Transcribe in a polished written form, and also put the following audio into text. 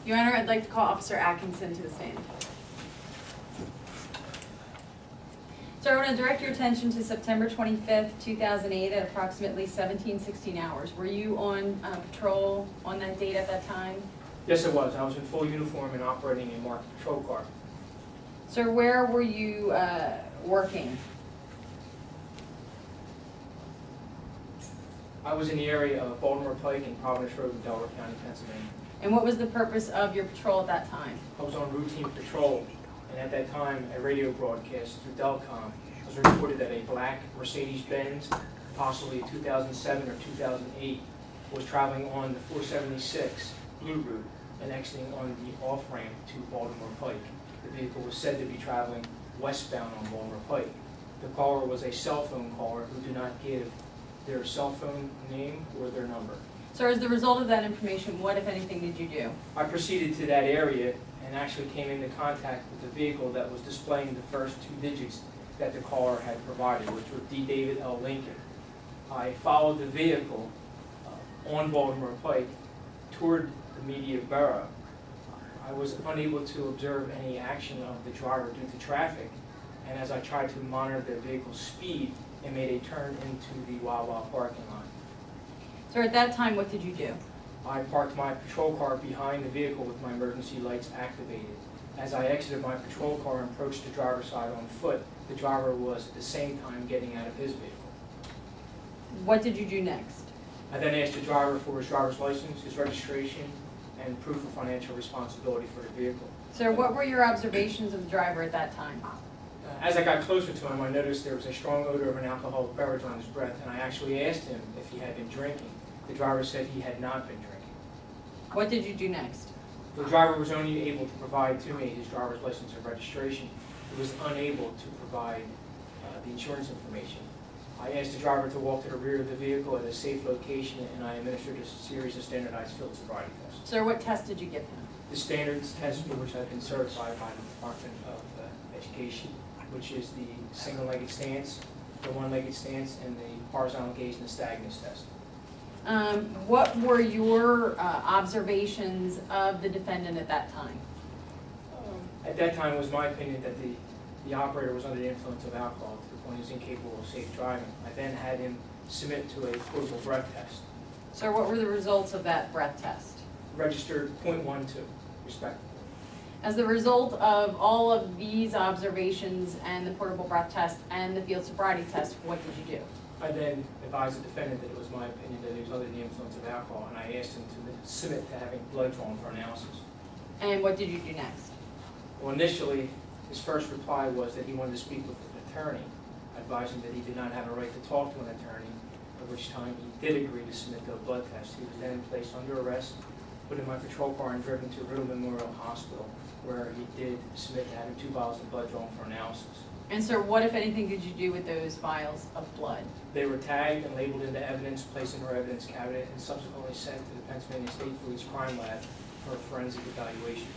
Your Honor, I'd like to call Officer Atkinson to the stand. Sir, I want to direct your attention to September 25th, 2008 at approximately 17:16 hours. Were you on patrol on that date at that time? Yes, it was. I was in full uniform and operating a marked patrol car. Sir, where were you working? I was in the area of Baltimore Pike and Providence Road in Delaware County, Pennsylvania. And what was the purpose of your patrol at that time? I was on routine patrol, and at that time, a radio broadcast through Delcom was reported that a black Mercedes-Benz, possibly a 2007 or 2008, was traveling on the 476 Blue Route and exiting on the off-ramp to Baltimore Pike. The vehicle was said to be traveling westbound on Baltimore Pike. The caller was a cell phone caller who did not give their cell phone name or their number. Sir, as the result of that information, what, if anything, did you do? I proceeded to that area and actually came into contact with the vehicle that was displaying the first two digits that the caller had provided, which were D. David L. Lincoln. I followed the vehicle on Baltimore Pike toward the Media Borough. I was unable to observe any action of the driver due to traffic, and as I tried to monitor the vehicle's speed, it made a turn into the Wawa parking lot. Sir, at that time, what did you do? I parked my patrol car behind the vehicle with my emergency lights activated. As I exited my patrol car and approached the driver's side on foot, the driver was at the same time getting out of his vehicle. What did you do next? I then asked the driver for his driver's license, his registration, and proof of financial responsibility for the vehicle. Sir, what were your observations of the driver at that time? As I got closer to him, I noticed there was a strong odor of an alcoholic beverage on his breath, and I actually asked him if he had been drinking. The driver said he had not been drinking. What did you do next? The driver was only able to provide to me his driver's license and registration. He was unable to provide the insurance information. I asked the driver to walk to the rear of the vehicle at a safe location, and I administered a series of standardized field sobriety tests. Sir, what test did you give him? The standards test for which I've been certified by the Department of Education, which is the single-legged stance, the one-legged stance, and the horizontal gaze nystagmus test. What were your observations of the defendant at that time? At that time, it was my opinion that the operator was under the influence of alcohol to the point he was incapable of safe driving. I then had him submit to a portable breath test. Sir, what were the results of that breath test? Registered .12, respectively. As the result of all of these observations and the portable breath test and the field sobriety test, what did you do? I then advised the defendant that it was my opinion that he was under the influence of alcohol, and I asked him to submit to having blood drawn for analysis. And what did you do next? Well, initially, his first reply was that he wanted to speak with an attorney. I advised him that he did not have a right to talk to an attorney, at which time he did agree to submit to a blood test. He was then placed under arrest, put in my patrol car, and driven to Riddle Memorial Hospital, where he did submit to having 2 vials of blood drawn for analysis. And sir, what, if anything, did you do with those vials of blood? They were tagged and labeled into evidence, placed in our evidence cabinet, and subsequently sent to the Pennsylvania State Police Crime Lab for a forensic evaluation.